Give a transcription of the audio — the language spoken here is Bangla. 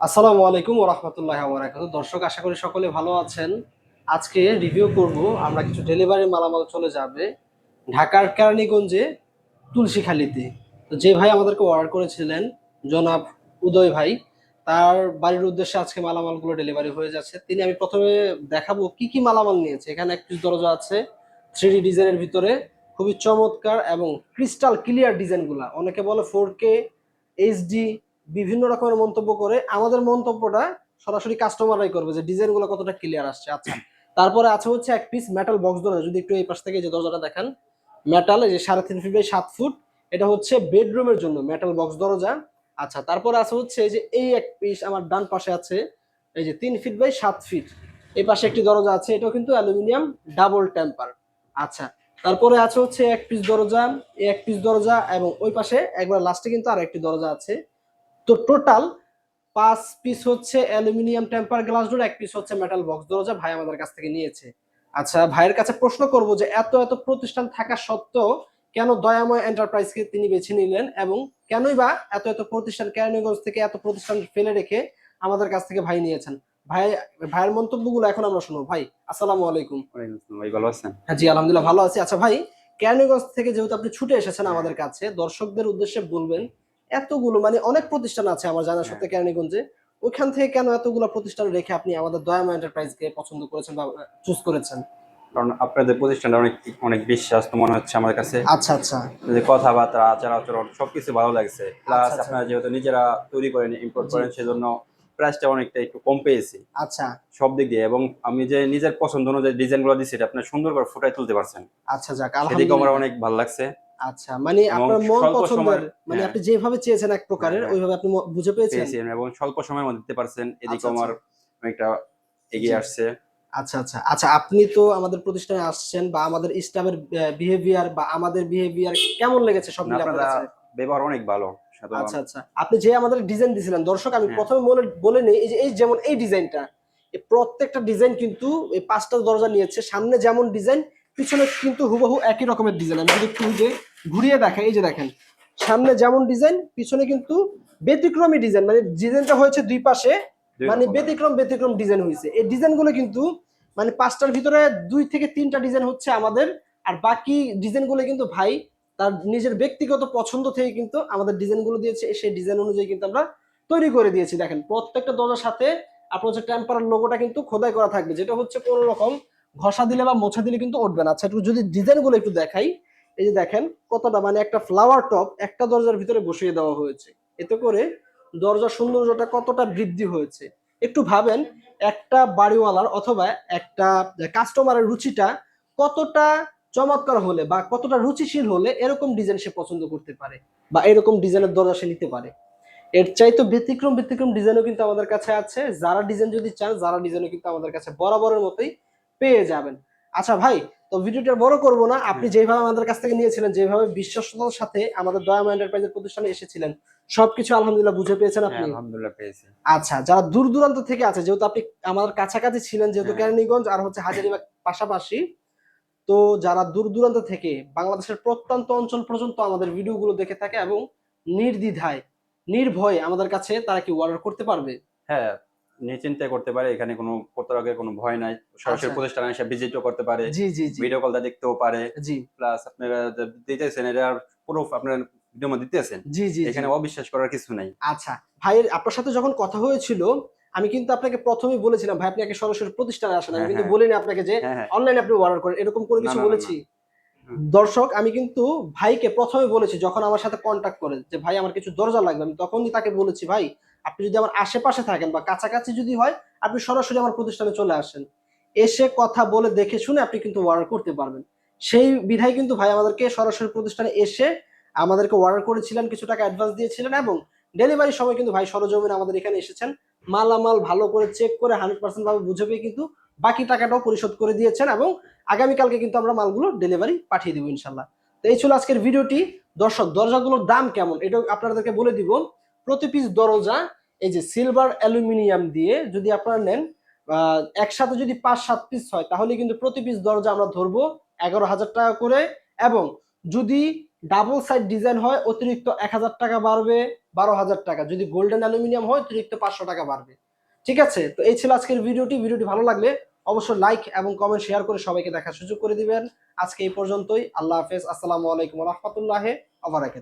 আসসালামু আলাইকুম ওয়া রাহমাতুল্লাহি ওয়া বারাকাতুহু। দর্শক, আশা করি সকলে ভালো আছেন। আজকে রিভিউ করব, আমরা কিছু ডেলিভারি মালামাল চলে যাবে ঢাকার কেরানীগঞ্জে তুলসীখালীতে। তো যে ভাই আমাদেরকে অর্ডার করেছিলেন, জনাব উদয় ভাই, তার বাড়ির উদ্দেশ্যে আজকে মালামালগুলো ডেলিভারি হয়ে যাচ্ছে। আমি প্রথমে দেখাবো কি কি মালামাল নিয়েছে। এখানে একটি দরজা আছে 3D ডিজাইনের ভিতরে, খুবই চমৎকার এবং ক্রিস্টাল ক্লিয়ার ডিজাইনগুলা। অনেকে বলে 4K এইচডি, বিভিন্ন রকমের মন্তব্য করে। আমাদের মন্তব্যটা সরাসরি কাস্টমাররাই করবে যে ডিজাইনগুলো কতটা ক্লিয়ার আসছে। আচ্ছা, তারপরে আছে হচ্ছে এক পিস মেটাল বক্স দরজা। যদি একটু এই পাশ থেকে যে দরজাটা দেখেন, মেটাল, এই যে 3.5 ফিট বাই 7 ফুট, এটা হচ্ছে বেডরুমের জন্য মেটাল বক্স দরজা। আচ্ছা, তারপরে আছে হচ্ছে এই যে এই এক পিস আমার ডান পাশে আছে, এই যে 3 ফিট বাই 7 ফিট, এই পাশে একটি দরজা আছে, এটাও কিন্তু অ্যালুমিনিয়াম ডাবল টেম্পার। আচ্ছা, তারপরে আছে হচ্ছে এক পিস দরজা, এই এক পিস দরজা, এবং ওই পাশে একবার লাস্টে কিন্তু আর একটি দরজা আছে। তো টোটাল 5 পিস হচ্ছে অ্যালুমিনিয়াম টেম্পার গ্লাস ডোর, এক পিস হচ্ছে মেটাল বক্স দরজা ভাই আমাদের কাছ থেকে নিয়েছে। আচ্ছা, ভাইয়ের কাছে প্রশ্ন করব যে এত এত প্রতিষ্ঠান থাকা সত্ত্বেও কেন দয়াময় এন্টারপ্রাইজকে তিনি বেছে নিলেন, এবং কেনই বা এত এত প্রতিষ্ঠান কেরানীগঞ্জ থেকে এত প্রতিষ্ঠান ফেলে রেখে আমাদের কাছ থেকে ভাই নিয়েছেন। ভাই, ভাইয়ের মন্তব্যগুলো এখন আমরা শুনবো। ভাই, আসসালামু আলাইকুম। ওয়ালাইকুম আসসালাম ভাই, ভালো আছেন? হ্যাঁ জি, আলহামদুলিল্লাহ ভালো আছি। আচ্ছা ভাই, কেরানীগঞ্জ থেকে যেহেতু আপনি ছুটে এসেছেন হ্যাঁ, আমাদের কাছে, দর্শকদের উদ্দেশ্যে বলবেন, এতগুলো মানে অনেক প্রতিষ্ঠান আছে আমার জানা হ্যাঁ। সত্ত্বে কেরানীগঞ্জে, ওইখান থেকে কেন এতগুলো প্রতিষ্ঠান রেখে আপনি আমাদের দয়ামা এন্টারপ্রাইজকে পছন্দ করেছেন বা চুজ করেছেন? কারণ আপনাদের প্রতিষ্ঠানটা অনেক অনেক বিশ্বাস তো মনে হচ্ছে আমার কাছে। আচ্ছা আচ্ছা যে কথাবার্তা, আচার-আচরণ সবকিছু ভালো লাগছে। প্লাস আচ্ছা আচ্ছা আপনারা যেহেতু নিজেরা তৈরি করেন, ইম্পোর্ট জি, করেন, সেজন্য প্রাইসটা অনেকটা একটু কম পেয়েছি আচ্ছা সব দিক দিয়ে। এবং আমি যে নিজের পছন্দ অনুযায়ী ডিজাইনগুলো দিচ্ছি, এটা আপনারা সুন্দর করে ফুটায় তুলতে পারছেন। আচ্ছা, যাক সেদিকে আমার আলহামদুলিল্লাহ। অনেক ভালো লাগছে। আচ্ছা, মানে এবং আপনার মন স্বল্প পছন্দের, সময়ের মানে হ্যাঁ, আপনি যেভাবে চেয়েছেন এক হ্যাঁ, প্রকারের, হ্যাঁ, ওইভাবে আপনি বুঝে পেয়েছেন। পেয়েছি এবং স্বল্প সময়ের মধ্যে দিতে পারছেন। আচ্ছা এদিকেও আচ্ছা আমার অনেকটা জি, এগিয়ে আসছে। আচ্ছা আচ্ছা আচ্ছা, আপনি তো আমাদের প্রতিষ্ঠানে আসছেন, বা আমাদের স্টাফের বিহেভিয়ার বা আমাদের বিহেভিয়ার কেমন লেগেছে সব না, মিলে আপনার আপনারা কাছে? ব্যবহার অনেক ভালো। সাথে আচ্ছা আচ্ছা, আপনি যে আমাদের ডিজাইন দিয়েছিলেন, দর্শক আমি হ্যাঁ, প্রথমে বলে বলে নেই, এই যে এই যেমন এই ডিজাইনটা, এই প্রত্যেকটা ডিজাইন কিন্তু এই 5টা দরজা নিয়েছে। সামনে যেমন ডিজাইন, পিছনে কিন্তু হুবহু একই রকমের ডিজাইন। আমি যদি একটু যে ঘুরিয়ে দেখাই, এই যে দেখেন, সামনে যেমন ডিজাইন, পিছনে কিন্তু ব্যতিক্রমী ডিজাইন, মানে ডিজাইনটা হয়েছে দুই পাশে, ২ মানে রকমের। ব্যতিক্রম ব্যতিক্রম ডিজাইন হয়েছে। এই ডিজাইনগুলো কিন্তু মানে 5টার ভিতরে 2 থেকে 3টা ডিজাইন হচ্ছে আমাদের, আর বাকি ডিজাইনগুলো কিন্তু ভাই তার নিজের ব্যক্তিগত পছন্দ থেকে কিন্তু আমাদের ডিজাইনগুলো দিয়েছে। সেই ডিজাইন অনুযায়ী কিন্তু আমরা তৈরি করে দিয়েছি। দেখেন, প্রত্যেকটা দরজার সাথে আপনার হচ্ছে টেম্পারার লোগোটা কিন্তু খোদাই করা থাকবে, যেটা হচ্ছে কোনো রকম ঘষা দিলে বা মোছা দিলে কিন্তু উঠবে না। আচ্ছা, একটু যদি ডিজাইনগুলো একটু দেখাই, এই যে দেখেন কতটা, মানে একটা ফ্লাওয়ার টপ একটা দরজার ভিতরে বসিয়ে দেওয়া হয়েছে। এতে করে দরজার সৌন্দর্যটা কতটা বৃদ্ধি হয়েছে একটু ভাবেন। একটা বাড়িওয়ালার অথবা একটা কাস্টমারের রুচিটা কতটা চমৎকার হলে বা কতটা রুচিশীল হলে এরকম ডিজাইন সে পছন্দ করতে পারে, বা এরকম ডিজাইনের দরজা সে নিতে পারে। এর চাইতে ব্যতিক্রম ব্যতিক্রম ডিজাইনও কিন্তু আমাদের কাছে আছে। যারা ডিজাইন যদি চান, যারা ডিজাইনও কিন্তু আমাদের কাছে বরাবরের মতোই পেয়ে যাবেন। আচ্ছা ভাই, তো ভিডিওটা বড় করব না। আপনি হ্যাঁ, যেভাবে আমাদের কাছ থেকে নিয়েছিলেন, যেভাবে বিশ্বস্ততার সাথে আমাদের দয়াময় এন্টারপ্রাইজের প্রতিষ্ঠানে এসেছিলেন, সবকিছু আলহামদুলিল্লাহ বুঝে পেয়েছেন হ্যাঁ, আপনি? আলহামদুলিল্লাহ পেয়েছি। আচ্ছা, যারা দূর দূরান্ত থেকে আছে, যেহেতু আপনি আমাদের কাছাকাছি ছিলেন, যেহেতু হ্যাঁ, কেরানীগঞ্জ আর হচ্ছে হাজারীবাগ পাশাপাশি, তো যারা দূর দূরান্ত থেকে বাংলাদেশের প্রত্যন্ত অঞ্চল পর্যন্ত আমাদের ভিডিওগুলো দেখে থাকে এবং নির্দ্বিধায় নির্ভয়ে আমাদের কাছে তারা কি অর্ডার করতে পারবে? হ্যাঁ, নিশ্চিন্তে করতে পারে। এখানে কোনো প্রতারকের কোনো ভয় নাই। সরাসরি আচ্ছা, প্রতিষ্ঠানে এসে ভিজিটও করতে পারে। জি জি জি ভিডিও কলটা দেখতেও পারে। জি প্লাস আপনারা যে দিতেছেন এটার প্রুফ আপনার ভিডিওর মধ্যে দিতেছেন। জি জি জি এখানে অবিশ্বাস করার কিছু নাই। আচ্ছা, ভাইয়ের আপনার সাথে যখন কথা হয়েছিল, আমি কিন্তু আপনাকে প্রথমেই বলেছিলাম ভাই আপনি আগে সরাসরি প্রতিষ্ঠানে আসেন। আমি হ্যাঁ, কিন্তু হ্যাঁ, বলিনি আপনাকে যে হ্যাঁ, হ্যাঁ। অনলাইনে আপনি অর্ডার করেন, এরকম কোনো না, কিছু না, না, না। বলেছি? হুম, দর্শক, আমি কিন্তু ভাইকে প্রথমে বলেছি, যখন আমার সাথে কন্ট্যাক্ট করে যে ভাই আমার কিছু দরজা লাগবে, আমি তখনই তাকে বলেছি ভাই আপনি যদি আমার আশেপাশে থাকেন বা কাছাকাছি যদি হয়, আপনি সরাসরি আমার প্রতিষ্ঠানে চলে আসেন, এসে কথা বলে দেখে শুনে আপনি কিন্তু অর্ডার করতে পারবেন। সেই বিধায় কিন্তু ভাই আমাদেরকে সরাসরি প্রতিষ্ঠানে এসে আমাদেরকে অর্ডার করেছিলেন, কিছু টাকা অ্যাডভান্স দিয়েছিলেন, এবং ডেলিভারির সময় কিন্তু ভাই সরজমিনে আমাদের এখানে এসেছেন, মালামাল ভালো করে চেক করে 100% ভাবে বুঝে পেয়ে কিন্তু বাকি টাকাটাও পরিশোধ করে দিয়েছেন, এবং আগামীকালকে কিন্তু আমরা মালগুলো ডেলিভারি পাঠিয়ে দিব ইনশাল্লাহ। তো এই ছিল আজকের ভিডিওটি। দর্শক, দরজাগুলোর দাম কেমন এটাও আপনাদেরকে বলে দিব। প্রতি পিস দরজা এই যে সিলভার অ্যালুমিনিয়াম দিয়ে যদি আপনারা নেন, একসাথে যদি 5-7 পিস হয়, তাহলে কিন্তু প্রতি পিস দরজা আমরা ধরবো 11,000 টাকা করে। এবং যদি ডাবল সাইড ডিজাইন হয় অতিরিক্ত 1000 টাকা বাড়বে, 12,000 টাকা। যদি গোল্ডেন অ্যালুমিনিয়াম হয় অতিরিক্ত 500 টাকা বাড়বে। ঠিক আছে, তো এই ছিল আজকের ভিডিওটি ভালো লাগলে অবশ্যই লাইক এবং কমেন্ট শেয়ার করে সবাইকে দেখার সুযোগ করে দিবেন। আজকে এই পর্যন্তই। আল্লাহ হাফেজ। আসসালামু আলাইকুম ওয়া রাহমাতুল্লাহি ওয়া বারাকাতুহু।